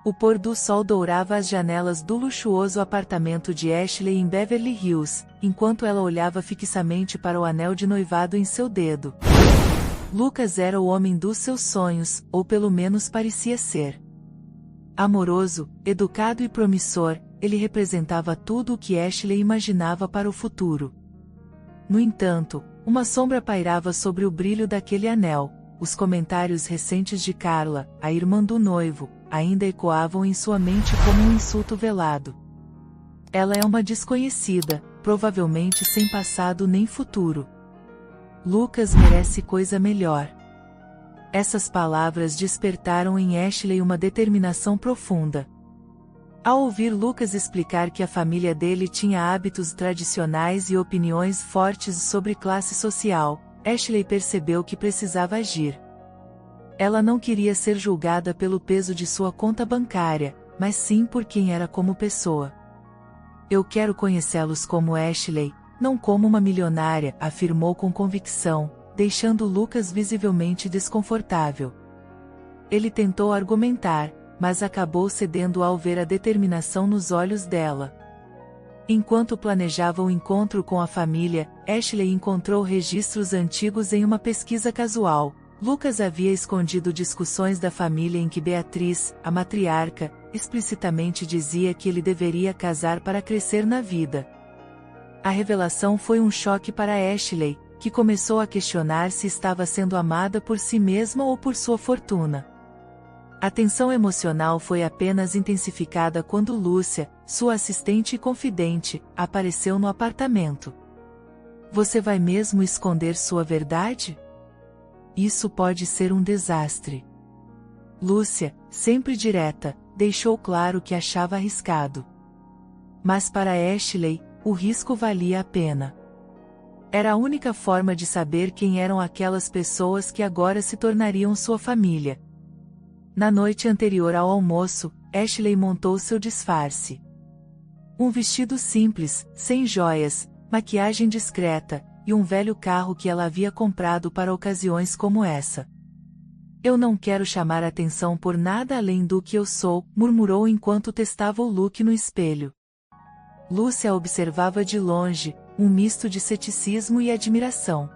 O pôr do sol dourava as janelas do luxuoso apartamento de Ashley em Beverly Hills, enquanto ela olhava fixamente para o anel de noivado em seu dedo. Lucas era o homem dos seus sonhos, ou pelo menos parecia ser. Amoroso, educado e promissor, ele representava tudo o que Ashley imaginava para o futuro. No entanto, uma sombra pairava sobre o brilho daquele anel. Os comentários recentes de Carla, a irmã do noivo, ainda ecoavam em sua mente como um insulto velado. Ela é uma desconhecida, provavelmente sem passado nem futuro. Lucas merece coisa melhor. Essas palavras despertaram em Ashley uma determinação profunda. Ao ouvir Lucas explicar que a família dele tinha hábitos tradicionais e opiniões fortes sobre classe social, Ashley percebeu que precisava agir. Ela não queria ser julgada pelo peso de sua conta bancária, mas sim por quem era como pessoa. Eu quero conhecê-los como Ashley, não como uma milionária, afirmou com convicção, deixando Lucas visivelmente desconfortável. Ele tentou argumentar, mas acabou cedendo ao ver a determinação nos olhos dela. Enquanto planejava o encontro com a família, Ashley encontrou registros antigos em uma pesquisa casual. Lucas havia escondido discussões da família em que Beatriz, a matriarca, explicitamente dizia que ele deveria casar para crescer na vida. A revelação foi um choque para Ashley, que começou a questionar se estava sendo amada por si mesma ou por sua fortuna. A tensão emocional foi apenas intensificada quando Lúcia, sua assistente e confidente, apareceu no apartamento. Você vai mesmo esconder sua verdade? Isso pode ser um desastre. Lúcia, sempre direta, deixou claro que achava arriscado. Mas para Ashley, o risco valia a pena. Era a única forma de saber quem eram aquelas pessoas que agora se tornariam sua família. Na noite anterior ao almoço, Ashley montou seu disfarce. Um vestido simples, sem joias, maquiagem discreta, e um velho carro que ela havia comprado para ocasiões como essa. Eu não quero chamar atenção por nada além do que eu sou, murmurou enquanto testava o look no espelho. Lúcia a observava de longe, um misto de ceticismo e admiração.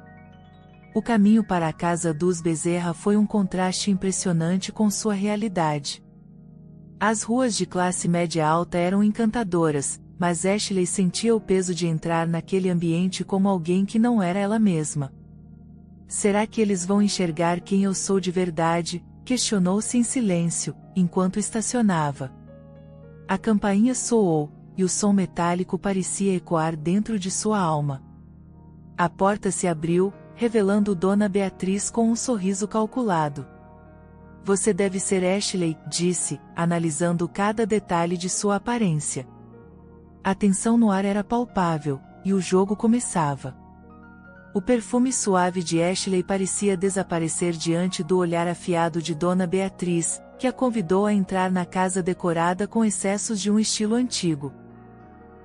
O caminho para a casa dos Bezerra foi um contraste impressionante com sua realidade. As ruas de classe média alta eram encantadoras, mas Ashley sentia o peso de entrar naquele ambiente como alguém que não era ela mesma. Será que eles vão enxergar quem eu sou de verdade? Questionou-se em silêncio, enquanto estacionava. A campainha soou, e o som metálico parecia ecoar dentro de sua alma. A porta se abriu, revelando Dona Beatriz com um sorriso calculado. Você deve ser Ashley, disse, analisando cada detalhe de sua aparência. A tensão no ar era palpável, e o jogo começava. O perfume suave de Ashley parecia desaparecer diante do olhar afiado de Dona Beatriz, que a convidou a entrar na casa decorada com excessos de um estilo antigo.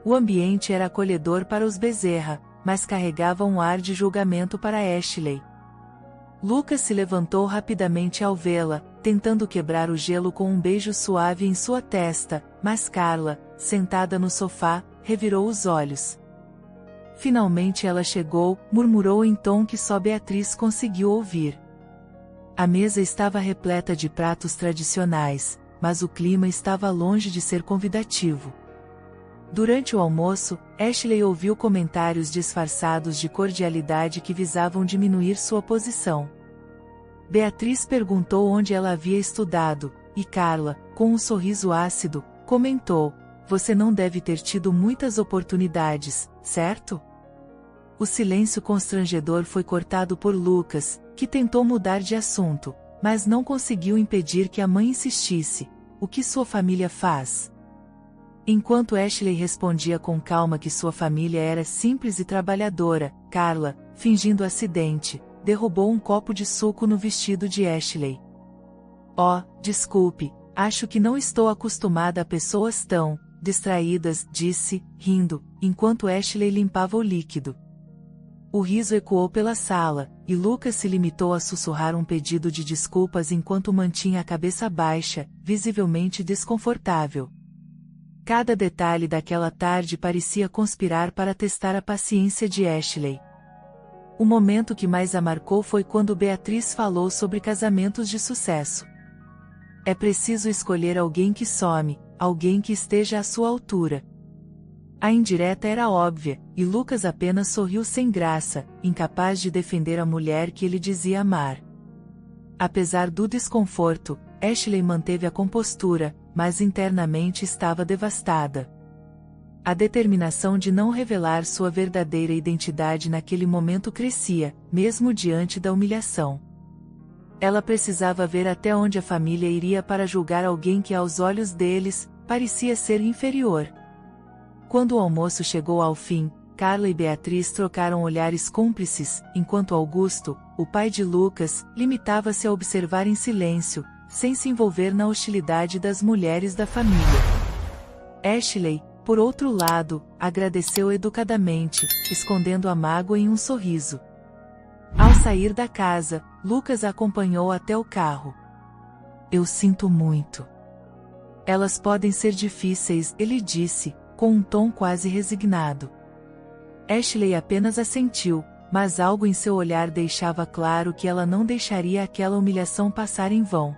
O ambiente era acolhedor para os Bezerra, mas carregava um ar de julgamento para Ashley. Lucas se levantou rapidamente ao vê-la, tentando quebrar o gelo com um beijo suave em sua testa, mas Carla, sentada no sofá, revirou os olhos. Finalmente ela chegou, murmurou em tom que só Beatriz conseguiu ouvir. A mesa estava repleta de pratos tradicionais, mas o clima estava longe de ser convidativo. Durante o almoço, Ashley ouviu comentários disfarçados de cordialidade que visavam diminuir sua posição. Beatriz perguntou onde ela havia estudado, e Carla, com um sorriso ácido, comentou: você não deve ter tido muitas oportunidades, certo? O silêncio constrangedor foi cortado por Lucas, que tentou mudar de assunto, mas não conseguiu impedir que a mãe insistisse: o que sua família faz? Enquanto Ashley respondia com calma que sua família era simples e trabalhadora, Carla, fingindo acidente, derrubou um copo de suco no vestido de Ashley. Oh, desculpe, acho que não estou acostumada a pessoas tão distraídas, disse, rindo, enquanto Ashley limpava o líquido. O riso ecoou pela sala, e Lucas se limitou a sussurrar um pedido de desculpas enquanto mantinha a cabeça baixa, visivelmente desconfortável. Cada detalhe daquela tarde parecia conspirar para testar a paciência de Ashley. O momento que mais a marcou foi quando Beatriz falou sobre casamentos de sucesso. É preciso escolher alguém que some, alguém que esteja à sua altura. A indireta era óbvia, e Lucas apenas sorriu sem graça, incapaz de defender a mulher que ele dizia amar. Apesar do desconforto, Ashley manteve a compostura, mas internamente estava devastada. A determinação de não revelar sua verdadeira identidade naquele momento crescia, mesmo diante da humilhação. Ela precisava ver até onde a família iria para julgar alguém que aos olhos deles, parecia ser inferior. Quando o almoço chegou ao fim, Carla e Beatriz trocaram olhares cúmplices, enquanto Augusto, o pai de Lucas, limitava-se a observar em silêncio, sem se envolver na hostilidade das mulheres da família. Ashley, por outro lado, agradeceu educadamente, escondendo a mágoa em um sorriso. Ao sair da casa, Lucas a acompanhou até o carro. "Eu sinto muito. Elas podem ser difíceis", ele disse, com um tom quase resignado. Ashley apenas assentiu, mas algo em seu olhar deixava claro que ela não deixaria aquela humilhação passar em vão.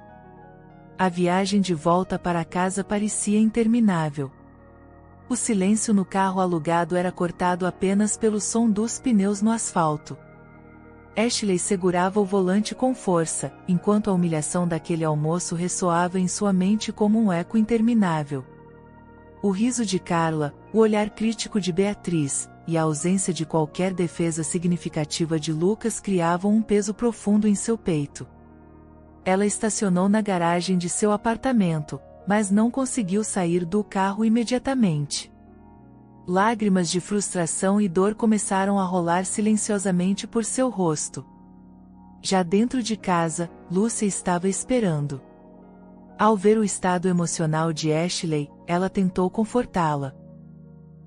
A viagem de volta para casa parecia interminável. O silêncio no carro alugado era cortado apenas pelo som dos pneus no asfalto. Ashley segurava o volante com força, enquanto a humilhação daquele almoço ressoava em sua mente como um eco interminável. O riso de Carla, o olhar crítico de Beatriz, e a ausência de qualquer defesa significativa de Lucas criavam um peso profundo em seu peito. Ela estacionou na garagem de seu apartamento, mas não conseguiu sair do carro imediatamente. Lágrimas de frustração e dor começaram a rolar silenciosamente por seu rosto. Já dentro de casa, Lúcia estava esperando. Ao ver o estado emocional de Ashley, ela tentou confortá-la.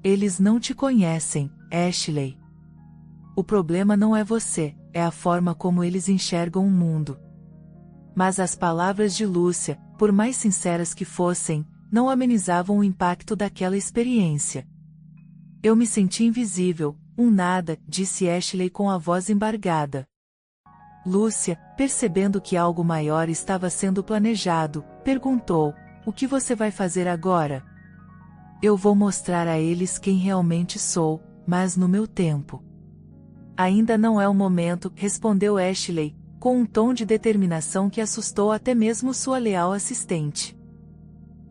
"Eles não te conhecem, Ashley. O problema não é você, é a forma como eles enxergam o mundo." Mas as palavras de Lúcia, por mais sinceras que fossem, não amenizavam o impacto daquela experiência. "Eu me senti invisível, um nada", disse Ashley com a voz embargada. Lúcia, percebendo que algo maior estava sendo planejado, perguntou: "O que você vai fazer agora?" "Eu vou mostrar a eles quem realmente sou, mas no meu tempo." "Ainda não é o momento", respondeu Ashley, com um tom de determinação que assustou até mesmo sua leal assistente.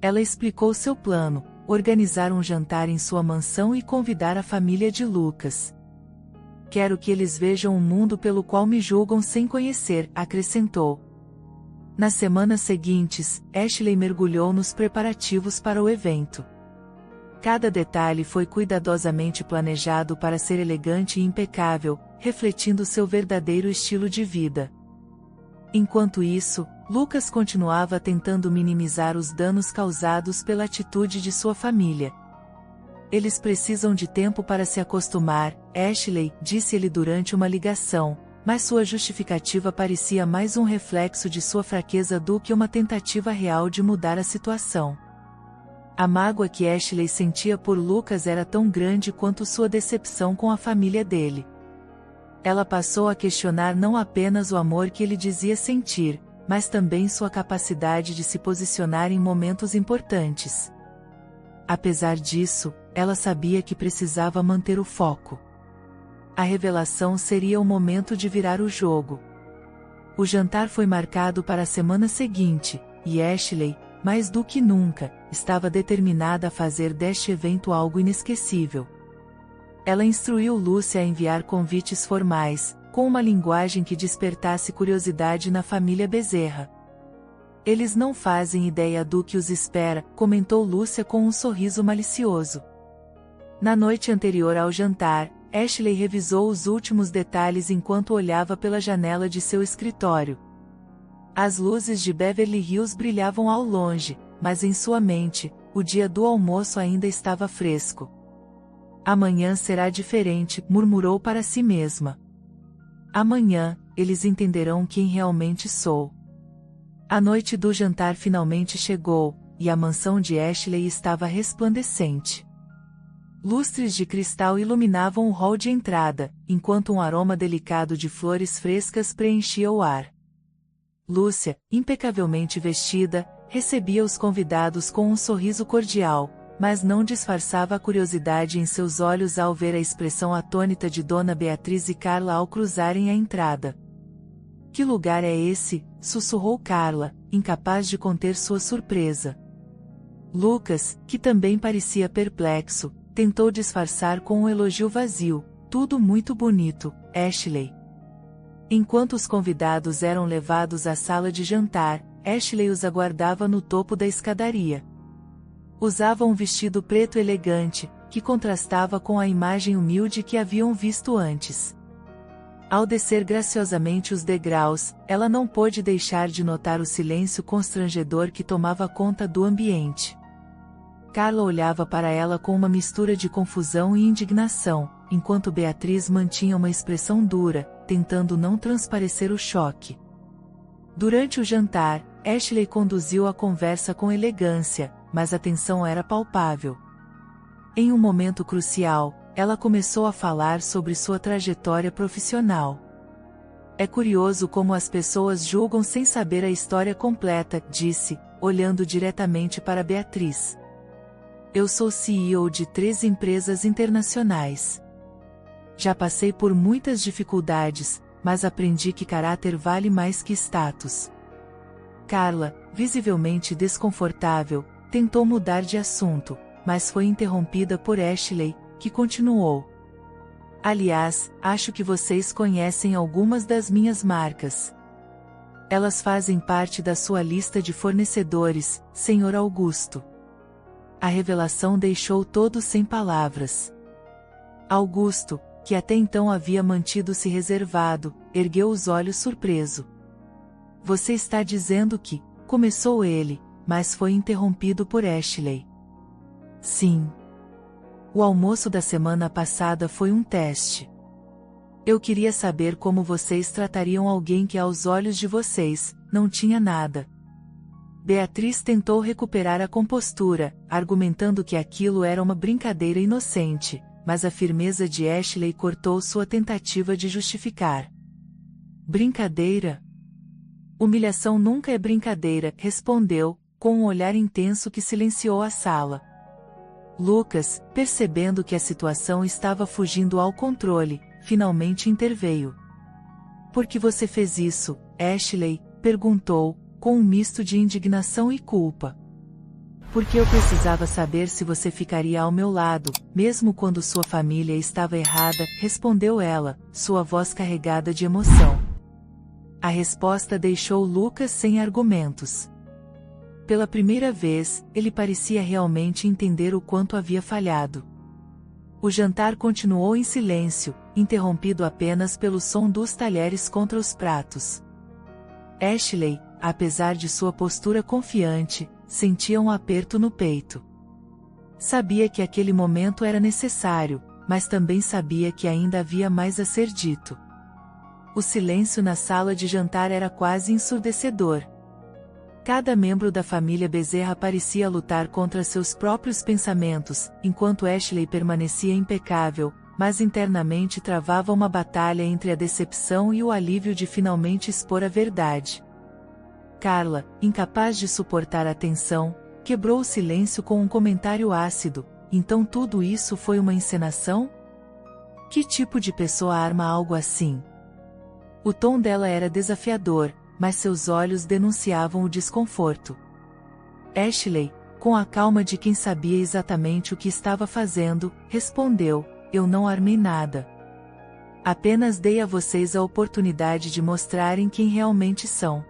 Ela explicou seu plano: organizar um jantar em sua mansão e convidar a família de Lucas. "Quero que eles vejam um mundo pelo qual me julgam sem conhecer", acrescentou. Nas semanas seguintes, Ashley mergulhou nos preparativos para o evento. Cada detalhe foi cuidadosamente planejado para ser elegante e impecável, refletindo seu verdadeiro estilo de vida. Enquanto isso, Lucas continuava tentando minimizar os danos causados pela atitude de sua família. "Eles precisam de tempo para se acostumar", Ashley, disse ele durante uma ligação, mas sua justificativa parecia mais um reflexo de sua fraqueza do que uma tentativa real de mudar a situação. A mágoa que Ashley sentia por Lucas era tão grande quanto sua decepção com a família dele. Ela passou a questionar não apenas o amor que ele dizia sentir, mas também sua capacidade de se posicionar em momentos importantes. Apesar disso, ela sabia que precisava manter o foco. A revelação seria o momento de virar o jogo. O jantar foi marcado para a semana seguinte, e Ashley, mais do que nunca, estava determinada a fazer deste evento algo inesquecível. Ela instruiu Lúcia a enviar convites formais, com uma linguagem que despertasse curiosidade na família Bezerra. "Eles não fazem ideia do que os espera", comentou Lúcia com um sorriso malicioso. Na noite anterior ao jantar, Ashley revisou os últimos detalhes enquanto olhava pela janela de seu escritório. As luzes de Beverly Hills brilhavam ao longe, mas em sua mente, o dia do almoço ainda estava fresco. Amanhã será diferente, murmurou para si mesma. Amanhã, eles entenderão quem realmente sou. A noite do jantar finalmente chegou, e a mansão de Ashley estava resplandecente. Lustres de cristal iluminavam o hall de entrada, enquanto um aroma delicado de flores frescas preenchia o ar. Lúcia, impecavelmente vestida, recebia os convidados com um sorriso cordial, mas não disfarçava a curiosidade em seus olhos ao ver a expressão atônita de Dona Beatriz e Carla ao cruzarem a entrada. Que lugar é esse? Sussurrou Carla, incapaz de conter sua surpresa. Lucas, que também parecia perplexo, tentou disfarçar com um elogio vazio. Tudo muito bonito, Ashley. Enquanto os convidados eram levados à sala de jantar, Ashley os aguardava no topo da escadaria. Usava um vestido preto elegante, que contrastava com a imagem humilde que haviam visto antes. Ao descer graciosamente os degraus, ela não pôde deixar de notar o silêncio constrangedor que tomava conta do ambiente. Carla olhava para ela com uma mistura de confusão e indignação, enquanto Beatriz mantinha uma expressão dura, tentando não transparecer o choque. Durante o jantar, Ashley conduziu a conversa com elegância, mas a tensão era palpável. Em um momento crucial, ela começou a falar sobre sua trajetória profissional. É curioso como as pessoas julgam sem saber a história completa, disse, olhando diretamente para Beatriz. Eu sou CEO de 3 empresas internacionais. Já passei por muitas dificuldades, mas aprendi que caráter vale mais que status. Carla, visivelmente desconfortável, tentou mudar de assunto, mas foi interrompida por Ashley, que continuou. Aliás, acho que vocês conhecem algumas das minhas marcas. Elas fazem parte da sua lista de fornecedores, Sr. Augusto. A revelação deixou todos sem palavras. Augusto, que até então havia mantido-se reservado, ergueu os olhos surpreso. Você está dizendo que, começou ele, mas foi interrompido por Ashley. Sim. O almoço da semana passada foi um teste. Eu queria saber como vocês tratariam alguém que aos olhos de vocês, não tinha nada. Beatriz tentou recuperar a compostura, argumentando que aquilo era uma brincadeira inocente, mas a firmeza de Ashley cortou sua tentativa de justificar. Brincadeira? Humilhação nunca é brincadeira, respondeu, com um olhar intenso que silenciou a sala. Lucas, percebendo que a situação estava fugindo ao controle, finalmente interveio. Por que você fez isso, Ashley? Perguntou, com um misto de indignação e culpa. Porque eu precisava saber se você ficaria ao meu lado, mesmo quando sua família estava errada, respondeu ela, sua voz carregada de emoção. A resposta deixou Lucas sem argumentos. Pela primeira vez, ele parecia realmente entender o quanto havia falhado. O jantar continuou em silêncio, interrompido apenas pelo som dos talheres contra os pratos. Ashley, apesar de sua postura confiante, sentia um aperto no peito. Sabia que aquele momento era necessário, mas também sabia que ainda havia mais a ser dito. O silêncio na sala de jantar era quase ensurdecedor. Cada membro da família Bezerra parecia lutar contra seus próprios pensamentos, enquanto Ashley permanecia impecável, mas internamente travava uma batalha entre a decepção e o alívio de finalmente expor a verdade. Carla, incapaz de suportar a tensão, quebrou o silêncio com um comentário ácido. Então tudo isso foi uma encenação? Que tipo de pessoa arma algo assim? O tom dela era desafiador, mas seus olhos denunciavam o desconforto. Ashley, com a calma de quem sabia exatamente o que estava fazendo, respondeu: eu não armei nada. Apenas dei a vocês a oportunidade de mostrarem quem realmente são.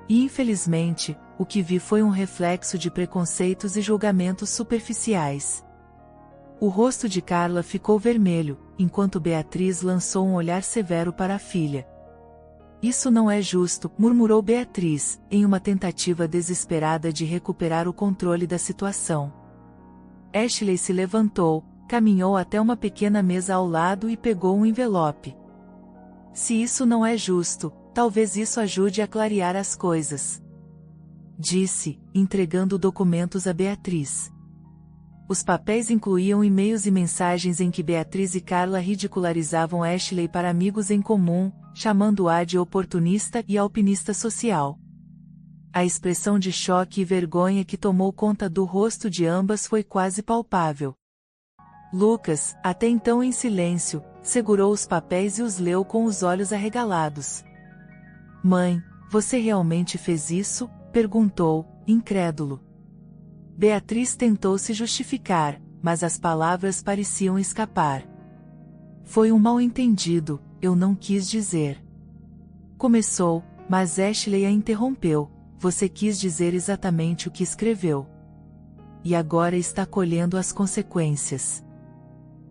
E infelizmente, o que vi foi um reflexo de preconceitos e julgamentos superficiais. O rosto de Carla ficou vermelho, enquanto Beatriz lançou um olhar severo para a filha. Isso não é justo, murmurou Beatriz, em uma tentativa desesperada de recuperar o controle da situação. Ashley se levantou, caminhou até uma pequena mesa ao lado e pegou um envelope. Se isso não é justo, talvez isso ajude a clarear as coisas, disse, entregando documentos a Beatriz. Os papéis incluíam e-mails e mensagens em que Beatriz e Carla ridicularizavam Ashley para amigos em comum, chamando-a de oportunista e alpinista social. A expressão de choque e vergonha que tomou conta do rosto de ambas foi quase palpável. Lucas, até então em silêncio, segurou os papéis e os leu com os olhos arregalados. Mãe, você realmente fez isso? Perguntou, incrédulo. Beatriz tentou se justificar, mas as palavras pareciam escapar. Foi um mal-entendido, eu não quis dizer. Começou, mas Ashley a interrompeu. Você quis dizer exatamente o que escreveu. E agora está colhendo as consequências.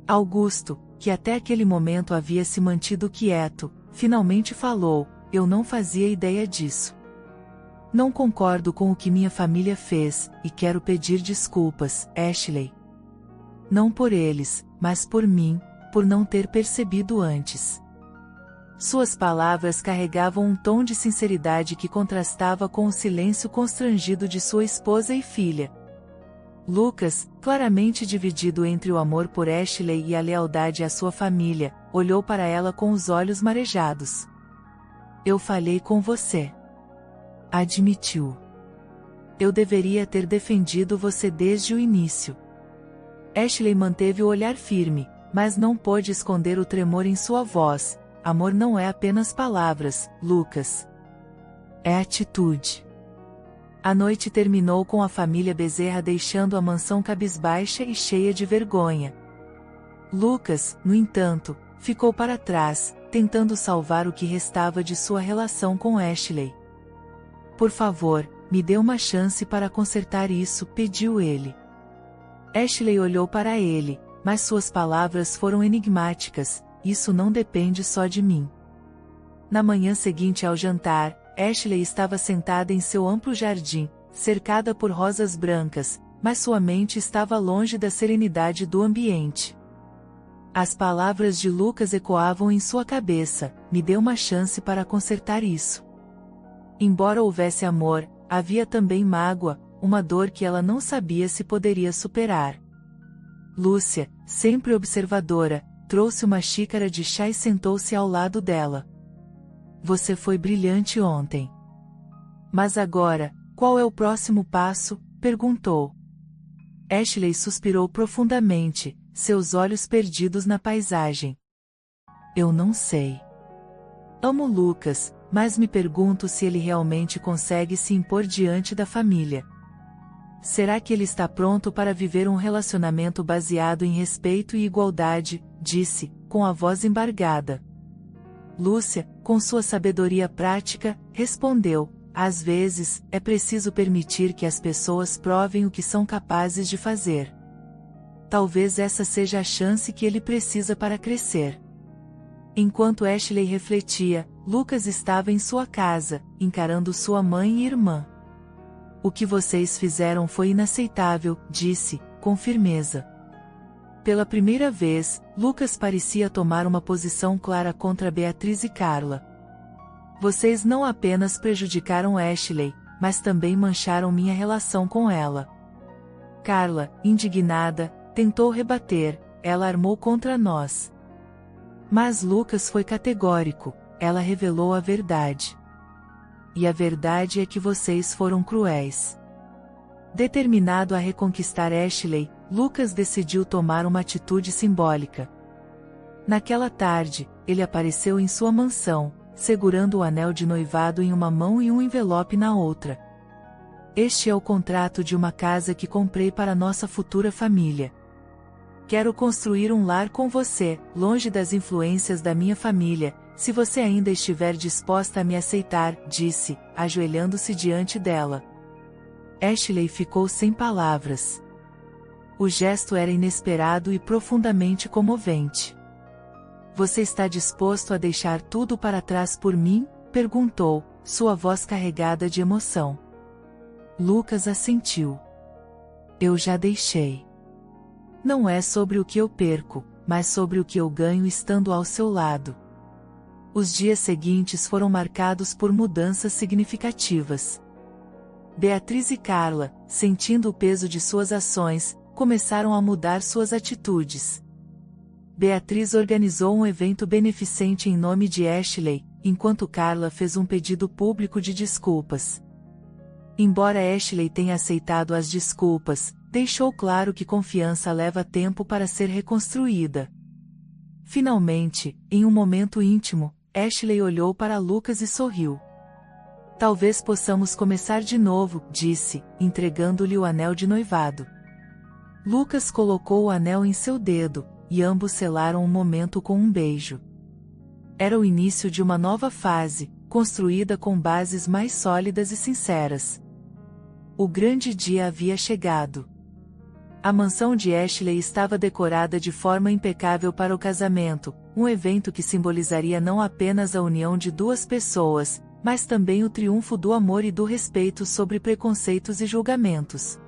Augusto, que até aquele momento havia se mantido quieto, finalmente falou, eu não fazia ideia disso. Não concordo com o que minha família fez, e quero pedir desculpas, Ashley. Não por eles, mas por mim, por não ter percebido antes. Suas palavras carregavam um tom de sinceridade que contrastava com o silêncio constrangido de sua esposa e filha. Lucas, claramente dividido entre o amor por Ashley e a lealdade à sua família, olhou para ela com os olhos marejados. Eu falhei com você. Admitiu. Eu deveria ter defendido você desde o início. Ashley manteve o olhar firme, mas não pôde esconder o tremor em sua voz. Amor não é apenas palavras, Lucas. É atitude. A noite terminou com a família Bezerra deixando a mansão cabisbaixa e cheia de vergonha. Lucas, no entanto, ficou para trás, tentando salvar o que restava de sua relação com Ashley. Por favor, me dê uma chance para consertar isso, pediu ele. Ashley olhou para ele, mas suas palavras foram enigmáticas. Isso não depende só de mim. Na manhã seguinte ao jantar, Ashley estava sentada em seu amplo jardim, cercada por rosas brancas, mas sua mente estava longe da serenidade do ambiente. As palavras de Lucas ecoavam em sua cabeça, me dê uma chance para consertar isso. Embora houvesse amor, havia também mágoa, uma dor que ela não sabia se poderia superar. Lúcia, sempre observadora, trouxe uma xícara de chá e sentou-se ao lado dela. Você foi brilhante ontem. Mas agora, qual é o próximo passo? Perguntou. Ashley suspirou profundamente, seus olhos perdidos na paisagem. Eu não sei. Amo Lucas, mas me pergunto se ele realmente consegue se impor diante da família. Será que ele está pronto para viver um relacionamento baseado em respeito e igualdade? Disse, com a voz embargada. Lúcia, com sua sabedoria prática, respondeu, às vezes, é preciso permitir que as pessoas provem o que são capazes de fazer. Talvez essa seja a chance que ele precisa para crescer. Enquanto Ashley refletia, Lucas estava em sua casa, encarando sua mãe e irmã. O que vocês fizeram foi inaceitável, disse, com firmeza. Pela primeira vez, Lucas parecia tomar uma posição clara contra Beatriz e Carla. Vocês não apenas prejudicaram Ashley, mas também mancharam minha relação com ela. Carla, indignada, tentou rebater, ela armou contra nós. Mas Lucas foi categórico, ela revelou a verdade. E a verdade é que vocês foram cruéis. Determinado a reconquistar Ashley, Lucas decidiu tomar uma atitude simbólica. Naquela tarde, ele apareceu em sua mansão, segurando o anel de noivado em uma mão e um envelope na outra. Este é o contrato de uma casa que comprei para nossa futura família. Quero construir um lar com você, longe das influências da minha família, se você ainda estiver disposta a me aceitar, disse, ajoelhando-se diante dela. Ashley ficou sem palavras. O gesto era inesperado e profundamente comovente. Você está disposto a deixar tudo para trás por mim? Perguntou, sua voz carregada de emoção. Lucas assentiu. Eu já deixei. Não é sobre o que eu perco, mas sobre o que eu ganho estando ao seu lado. Os dias seguintes foram marcados por mudanças significativas. Beatriz e Carla, sentindo o peso de suas ações, começaram a mudar suas atitudes. Beatriz organizou um evento beneficente em nome de Ashley, enquanto Carla fez um pedido público de desculpas. Embora Ashley tenha aceitado as desculpas, deixou claro que confiança leva tempo para ser reconstruída. Finalmente, em um momento íntimo, Ashley olhou para Lucas e sorriu. Talvez possamos começar de novo, disse, entregando-lhe o anel de noivado. Lucas colocou o anel em seu dedo, e ambos selaram o momento com um beijo. Era o início de uma nova fase, construída com bases mais sólidas e sinceras. O grande dia havia chegado. A mansão de Ashley estava decorada de forma impecável para o casamento, um evento que simbolizaria não apenas a união de duas pessoas, mas também o triunfo do amor e do respeito sobre preconceitos e julgamentos.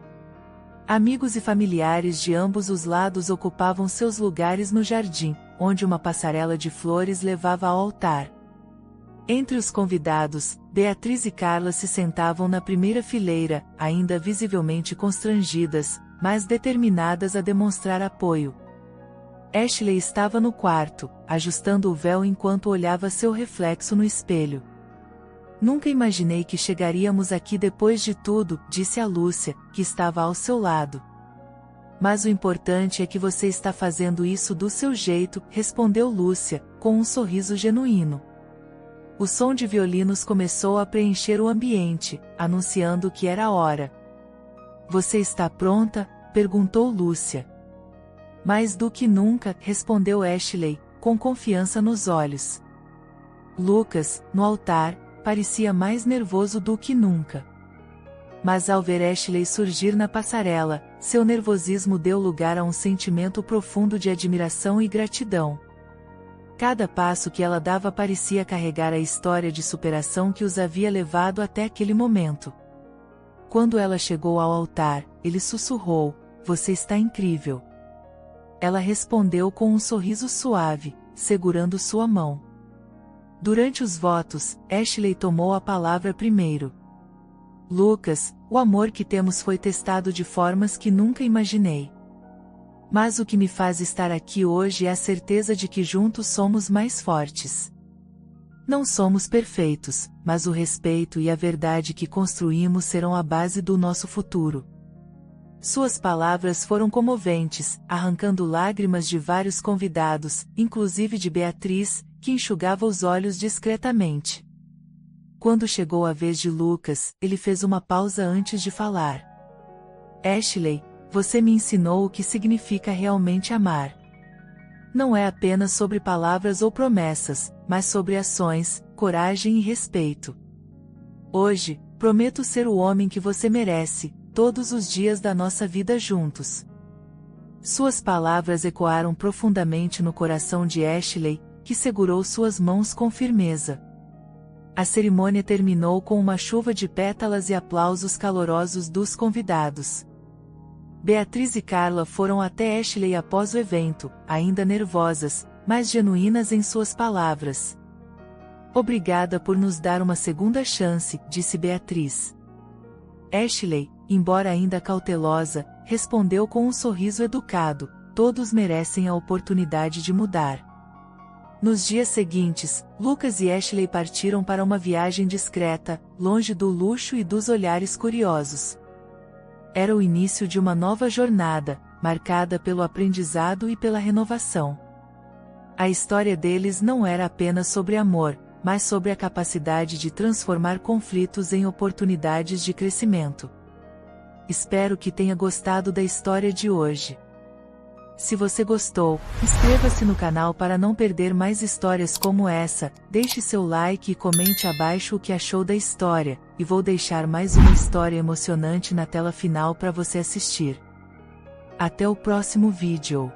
Amigos e familiares de ambos os lados ocupavam seus lugares no jardim, onde uma passarela de flores levava ao altar. Entre os convidados, Beatriz e Carla se sentavam na primeira fileira, ainda visivelmente constrangidas, mas determinadas a demonstrar apoio. Ashley estava no quarto, ajustando o véu enquanto olhava seu reflexo no espelho. Nunca imaginei que chegaríamos aqui depois de tudo, disse a Lúcia, que estava ao seu lado. Mas o importante é que você está fazendo isso do seu jeito, respondeu Lúcia, com um sorriso genuíno. O som de violinos começou a preencher o ambiente, anunciando que era a hora. Você está pronta? Perguntou Lúcia. Mais do que nunca, respondeu Ashley, com confiança nos olhos. Lucas, no altar, parecia mais nervoso do que nunca. Mas ao ver Ashley surgir na passarela, seu nervosismo deu lugar a um sentimento profundo de admiração e gratidão. Cada passo que ela dava parecia carregar a história de superação que os havia levado até aquele momento. Quando ela chegou ao altar, ele sussurrou: "Você está incrível." Ela respondeu com um sorriso suave, segurando sua mão. Durante os votos, Ashley tomou a palavra primeiro. Lucas, o amor que temos foi testado de formas que nunca imaginei. Mas o que me faz estar aqui hoje é a certeza de que juntos somos mais fortes. Não somos perfeitos, mas o respeito e a verdade que construímos serão a base do nosso futuro. Suas palavras foram comoventes, arrancando lágrimas de vários convidados, inclusive de Beatriz, que enxugava os olhos discretamente. Quando chegou a vez de Lucas, ele fez uma pausa antes de falar. Ashley, você me ensinou o que significa realmente amar. Não é apenas sobre palavras ou promessas, mas sobre ações, coragem e respeito. Hoje, prometo ser o homem que você merece, todos os dias da nossa vida juntos. Suas palavras ecoaram profundamente no coração de Ashley, que segurou suas mãos com firmeza. A cerimônia terminou com uma chuva de pétalas e aplausos calorosos dos convidados. Beatriz e Carla foram até Ashley após o evento, ainda nervosas, mas genuínas em suas palavras. Obrigada por nos dar uma segunda chance, disse Beatriz. Ashley, embora ainda cautelosa, respondeu com um sorriso educado: todos merecem a oportunidade de mudar. Nos dias seguintes, Lucas e Ashley partiram para uma viagem discreta, longe do luxo e dos olhares curiosos. Era o início de uma nova jornada, marcada pelo aprendizado e pela renovação. A história deles não era apenas sobre amor, mas sobre a capacidade de transformar conflitos em oportunidades de crescimento. Espero que tenha gostado da história de hoje. Se você gostou, inscreva-se no canal para não perder mais histórias como essa, deixe seu like e comente abaixo o que achou da história, e vou deixar mais uma história emocionante na tela final para você assistir. Até o próximo vídeo.